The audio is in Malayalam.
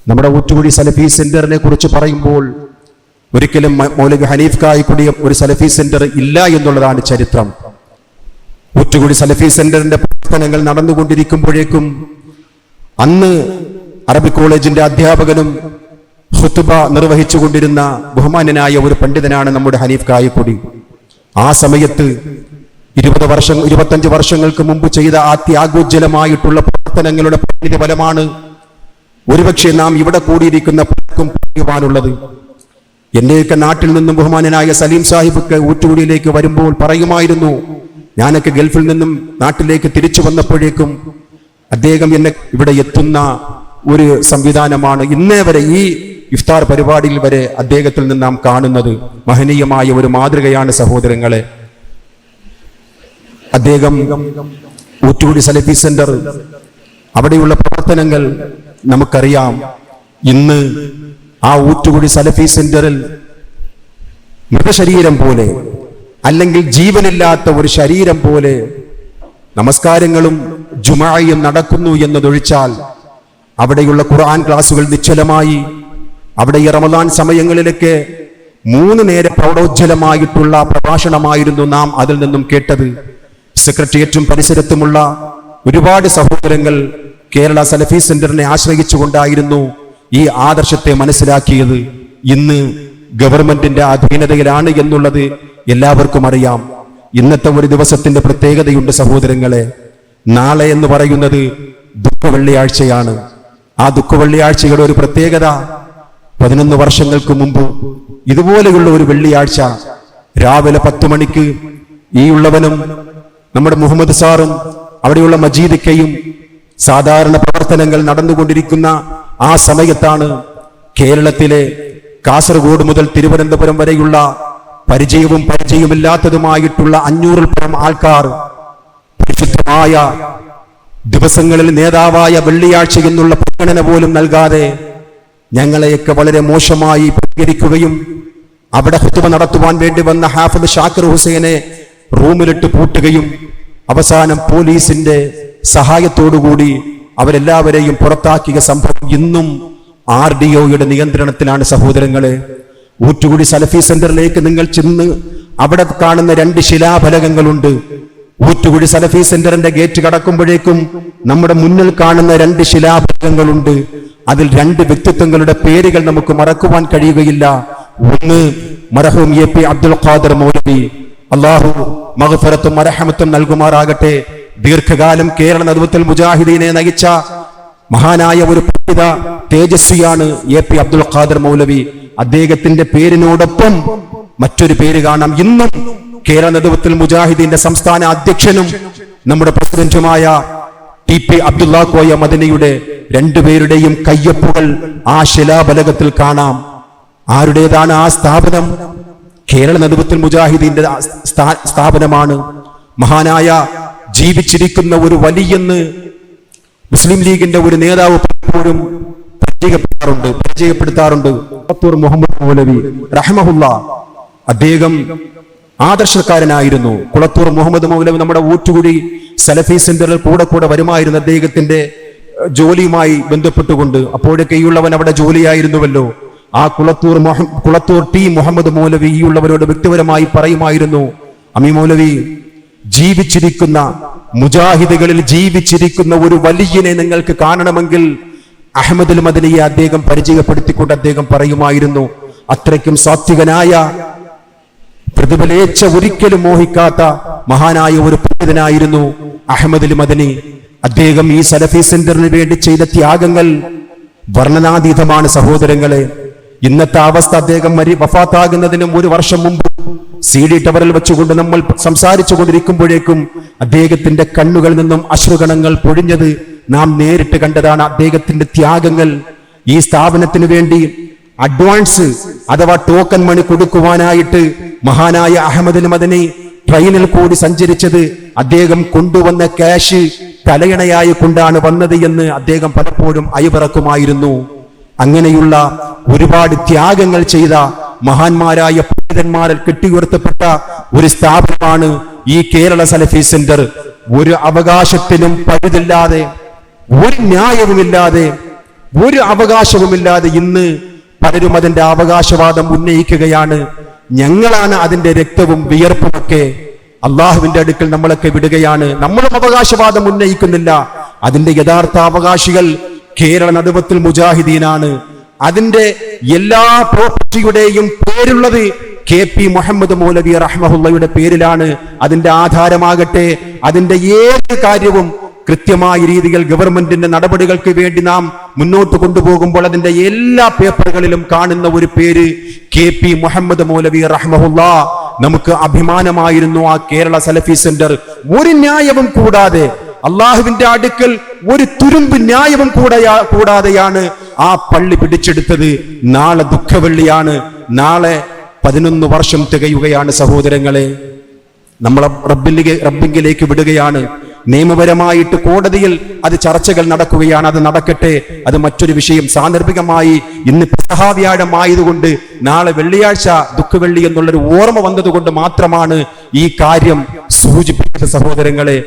നമ്മുടെ ഊറ്റുകുഴി സലഫി സെന്ററിനെ കുറിച്ച് പറയുമ്പോൾ ഒരിക്കലും മൗലവി ഹനീഫ് കായിക്കുടിയ ഒരു സലഫി സെന്റർ ഇല്ല എന്നുള്ളതാണ് ചരിത്രം. ഊറ്റുകുഴി സലഫി സെന്ററിന്റെ പ്രവർത്തനങ്ങൾ നടന്നുകൊണ്ടിരിക്കുമ്പോഴേക്കും അന്ന് അറബി കോളേജിന്റെ അധ്യാപകനും ഖുതുബ നിർവഹിച്ചുകൊണ്ടിരുന്ന ബഹുമാന്യനായ ഒരു പണ്ഡിതനാണ് നമ്മുടെ ഹനീഫ് കായിക്കുടി. ആ സമയത്ത് 25 വർഷങ്ങൾക്ക് മുമ്പ് ചെയ്ത ആ ത്യാഗോജ്ജലമായിട്ടുള്ള പ്രവർത്തനങ്ങളുടെ പരിണിത ഫലമാണ് ഒരുപക്ഷെ നാം ഇവിടെ കൂടിയിരിക്കുന്ന പലർക്കും പറയുവാനുള്ളത്. എന്റെയൊക്കെ നാട്ടിൽ നിന്നും ബഹുമാന്യനായ സലീം സാഹിബ് ഊറ്റുകുടിയിലേക്ക് വരുമ്പോൾ പറയുമായിരുന്നു, ഞാനൊക്കെ ഗൾഫിൽ നിന്നും നാട്ടിലേക്ക് തിരിച്ചു വന്നപ്പോഴേക്കും അദ്ദേഹം എന്നെ ഇവിടെ എത്തുന്ന ഒരു സംവിധാനമാണ് ഇന്നേ വരെ ഈ ഇഫ്താർ പരിപാടിയിൽ വരെ അദ്ദേഹത്തിൽ നിന്ന് നാം കാണുന്നത്. മഹനീയമായ ഒരു മാതൃകയാണ് സഹോദരങ്ങളെ. അദ്ദേഹം ഊറ്റുകുടി സലഫി സെന്റർ അവിടെയുള്ള പ്രവർത്തനങ്ങൾ നമുക്കറിയാം. ഇന്ന് ആ ഊറ്റുകുടി സലഫി സെന്ററിൽ മൃതശരീരം പോലെ, അല്ലെങ്കിൽ ജീവനില്ലാത്ത ഒരു ശരീരം പോലെ നമസ്കാരങ്ങളും ജുമാഅയും നടക്കുന്നു എന്നതൊഴിച്ചാൽ അവിടെയുള്ള ഖുർആൻ ക്ലാസുകൾ നിശ്ചലമായി. അവിടെ ഈ റമദാൻ സമയങ്ങളിലൊക്കെ 3 നേരം പ്രൗഢോജ്ജലമായിട്ടുള്ള പ്രഭാഷണമായിരുന്നു നാം അതിൽ നിന്നും കേട്ടത്. സെക്രട്ടേറിയറ്റും പരിസരത്തുമുള്ള ഒരുപാട് സഹോദരങ്ങൾ കേരള സലഫി സെന്ററിനെ ആശ്രയിച്ചുകൊണ്ടായിരുന്നു ഈ ആദർശത്തെ മനസ്സിലാക്കിയത്. ഇന്ന് ഗവൺമെന്റിന്റെ അധീനതയിലാണ് എന്നുള്ളത് എല്ലാവർക്കും അറിയാം. ഇന്നത്തെ ഒരു ദിവസത്തിന്റെ പ്രത്യേകതയുണ്ട് സഹോദരങ്ങളെ. നാളെ എന്ന് പറയുന്നത് ദുഃഖവെള്ളിയാഴ്ചയാണ്. ആ ദുഃഖവെള്ളിയാഴ്ചയുടെ ഒരു പ്രത്യേകത, 11 വർഷങ്ങൾക്ക് മുമ്പ് ഇതുപോലെയുള്ള ഒരു വെള്ളിയാഴ്ച രാവിലെ 10 മണിക്ക് ഈ ഉള്ളവനും നമ്മുടെ മുഹമ്മദ് സാറും അവിടെയുള്ള മജീദിക്കയും സാധാരണ പ്രവർത്തനങ്ങൾ നടന്നുകൊണ്ടിരിക്കുന്ന ആ സമയത്താണ് കേരളത്തിലെ കാസർഗോഡ് മുതൽ തിരുവനന്തപുരം വരെയുള്ള പരിചയവും പരിചയമില്ലാത്തതുമായിട്ടുള്ള 500-ൽ പരം ആൾക്കാർ പരിശുദ്ധമായ ദിവസങ്ങളിൽ നേതാവായ വെള്ളിയാഴ്ച എന്നുള്ള പരിഗണന പോലും നൽകാതെ ഞങ്ങളെയൊക്കെ വളരെ മോശമായി പ്രതികരിക്കുകയും അവിടെ ഖുതുബ നടത്തുവാൻ വേണ്ടി വന്ന ഹാഫിദ് ഷാക്കിർ ഹുസൈനെ റൂമിലിട്ട് പൂട്ടുകയും അവസാനം പോലീസിന്റെ സഹായത്തോടുകൂടി അവരെല്ലാവരെയും പുറത്താക്കിയ സംഭവം ഇന്നും RDOയുടെ നിയന്ത്രണത്തിലാണ് സഹോദരങ്ങളെ. ഊറ്റുകുടി സലഫി സെന്ററിലേക്ക് നിങ്ങൾ ചെന്ന് അവിടെ കാണുന്ന 2 ശിലാഫലകങ്ങളുണ്ട്. ഊറ്റുകുടി സലഫി സെന്ററിന്റെ ഗേറ്റ് കടക്കുമ്പോഴേക്കും നമ്മുടെ മുന്നിൽ കാണുന്ന 2 ശിലാഫലകങ്ങളുണ്ട്. അതിൽ 2 വ്യക്തിത്വങ്ങളുടെ പേരുകൾ നമുക്ക് മറക്കുവാൻ കഴിയുകയില്ല. ഒന്ന് മർഹൂം AP അബ്ദുൽ ഖാദർ മൗലവി, അല്ലാഹു മഗ്ഫിറത്തും മർഹമത്തും നൽകുമാറാകട്ടെ. ദീർഘകാലം കേരള നദ്വത്തുൽ മുജാഹിദീനെ നയിച്ച മഹാനായ ഒരു പണ്ഡിത തേജസ്വിയാണ് AP അബ്ദുൽ ഖാദർ മൗലവി. അദ്ദേഹത്തിന്റെ പേരിനോടൊപ്പം മറ്റൊരു പേര് കാണാം. ഇന്നും കേരള നദ്വത്തുൽ മുജാഹിദീന്റെ സംസ്ഥാന അധ്യക്ഷനും നമ്മുടെ പ്രസിഡന്റുമായ TP അബ്ദുള്ള കോയ മദനിയുടെ 2 പേരുടെയും കയ്യൊപ്പുകൾ ആ ശിലാഫലകത്തിൽ കാണാം. ആരുടേതാണ് ആ സ്ഥാപനം? കേരള നദ്വത്തുൽ മുജാഹിദീന്റെ സ്ഥാപനമാണ്. മഹാനായ ജീവിച്ചിരിക്കുന്ന ഒരു വലിയെന്ന് മുസ്ലിം ലീഗിന്റെ ഒരു നേതാവ് പലപ്പോഴും പരിചയപ്പെടുത്താറുണ്ട്. മുഹമ്മദ് മൗലവി റഹ്മഹുല്ലാ. അദ്ദേഹം ആദർശക്കാരനായിരുന്നു. കുളത്തൂർ മുഹമ്മദ് മൗലവി നമ്മുടെ ഊറ്റുകുഴി സലഫി സെന്ററിൽ കൂടെ വരുമായിരുന്നു അദ്ദേഹത്തിന്റെ ജോലിയുമായി ബന്ധപ്പെട്ടുകൊണ്ട്. അപ്പോഴൊക്കെ ഈ ഉള്ളവൻ അവിടെ ജോലിയായിരുന്നുവല്ലോ. ആ കുളത്തൂർ T മുഹമ്മദ് മൗലവി ഈ ഉള്ളവരോട് വ്യക്തിപരമായി പറയുമായിരുന്നു, അമീ മൗലവി, ജീവിച്ചിരിക്കുന്ന മുജാഹിദുകളിൽ ജീവിച്ചിരിക്കുന്ന ഒരു വലിയനെ നിങ്ങൾക്ക് കാണണമെങ്കിൽ അഹ്മദുൽ മദനിയെ അദ്ദേഹം പരിചയപ്പെടുത്തിക്കൊണ്ട് അദ്ദേഹം പറയുമായിരുന്നു. അത്രയ്ക്കും സാത്വികനായ, പ്രതിഫലേച്ഛ ഒരിക്കലും മോഹിക്കാത്ത മഹാനായ ഒരു പണ്ഡിതനായിരുന്നു അഹ്മദുൽ മദനി. അദ്ദേഹം ഈ സലഫി സെന്ററിന് വേണ്ടി ചെയ്ത ത്യാഗങ്ങൾ വർണ്ണനാതീതമാണ് സഹോദരങ്ങളെ. ഇന്നത്തെ അവസ്ഥ, അദ്ദേഹം വഫാത്താകുന്നതിനും 1 വർഷം മുമ്പ് CD ടവറിൽ വെച്ചുകൊണ്ട് നമ്മൾ സംസാരിച്ചു കൊണ്ടിരിക്കുമ്പോഴേക്കും അദ്ദേഹത്തിന്റെ കണ്ണുകളിൽ നിന്നും അശ്രുകണങ്ങൾ പൊഴിഞ്ഞത് നാം നേരിട്ട് കണ്ടതാണ്. അദ്ദേഹത്തിന്റെ ത്യാഗങ്ങൾ ഈ സ്ഥാപനത്തിന് വേണ്ടി അഡ്വാൻസ് അഥവാ ടോക്കൺ മണി കൊടുക്കുവാനായിട്ട് മഹാനായ അഹ്മദുൽ മദനി ട്രെയിനിൽ കൂടി സഞ്ചരിച്ചത് അദ്ദേഹം കൊണ്ടുവന്ന ക്യാഷ് തലയണയായി കൊണ്ടാണ് വന്നത് എന്ന് അദ്ദേഹം പലപ്പോഴും അയവിറക്കുമായിരുന്നു. അങ്ങനെയുള്ള ഒരുപാട് ത്യാഗങ്ങൾ ചെയ്ത മഹാന്മാരായ പണ്ഡിതന്മാരിൽ കെട്ടിയുയർത്തപ്പെട്ട ഒരു സ്ഥാപനമാണ് ഈ കേരള സലഫി സെന്റർ. ഒരു അവകാശത്തിനും പഴുതില്ലാതെ, ഒരു ന്യായവുമില്ലാതെ ഒരു അവകാശവുമില്ലാതെ ഇന്ന് പലരും അതിന്റെ അവകാശവാദം ഉന്നയിക്കുകയാണ്. ഞങ്ങളാണ് അതിന്റെ രക്തവും വിയർപ്പുമൊക്കെ അള്ളാഹുവിന്റെ അടുക്കൽ നമ്മളൊക്കെ വിടുകയാണ്. നമ്മളും അവകാശവാദം ഉന്നയിക്കുന്നില്ല. അതിന്റെ യഥാർത്ഥ അവകാശികൾ കേരള നടുവത്തുൽ മുജാഹിദീനാണ്. അതിന്റെ എല്ലാ പ്രോപ്പർട്ടിയുടെയും പേരുള്ളത് KP മുഹമ്മദ് മൗലവി റഹ്മഹുള്ളയുടെ പേരിലാണ്. അതിന്റെ ആധാരമാകട്ടെ, അതിന്റെ ഏത് കാര്യവും കൃത്യമായ രീതിയിൽ ഗവൺമെന്റിന്റെ നടപടികൾക്ക് വേണ്ടി നാം മുന്നോട്ട് കൊണ്ടുപോകുമ്പോൾ അതിന്റെ എല്ലാ പേപ്പറുകളിലും കാണുന്ന ഒരു പേര് KP മുഹമ്മദ് മൗലവി റഹ്മഹുള്ള. നമുക്ക് അഭിമാനമായിരുന്നു ആ കേരള സലഫി സെന്റർ. ഒരു ന്യായവും കൂടാതെ, അള്ളാഹുവിന്റെ അടുക്കൽ ഒരു തുരുമ്പ് ന്യായവും കൂടാതെയാണ് ആ പള്ളി പിടിച്ചെടുത്തത്. നാളെ ദുഃഖവെള്ളിയാണ്. നാളെ 11 വർഷം തികയുകയാണ് സഹോദരങ്ങളെ. നമ്മളെ റബ്ബിങ്കിലേക്ക് വിടുകയാണ്. നിയമപരമായിട്ട് കോടതിയിൽ അത് ചർച്ചകൾ നടക്കുകയാണ്. അത് നടക്കട്ടെ, അത് മറ്റൊരു വിഷയം. സാന്ദർഭികമായി ഇന്ന് പെസഹ വ്യാഴം ആയതുകൊണ്ട് നാളെ വെള്ളിയാഴ്ച ദുഃഖവെള്ളി എന്നുള്ളൊരു ഓർമ്മ വന്നതുകൊണ്ട് മാത്രമാണ് ഈ കാര്യം സൂചിപ്പിച്ചത് സഹോദരങ്ങളെ.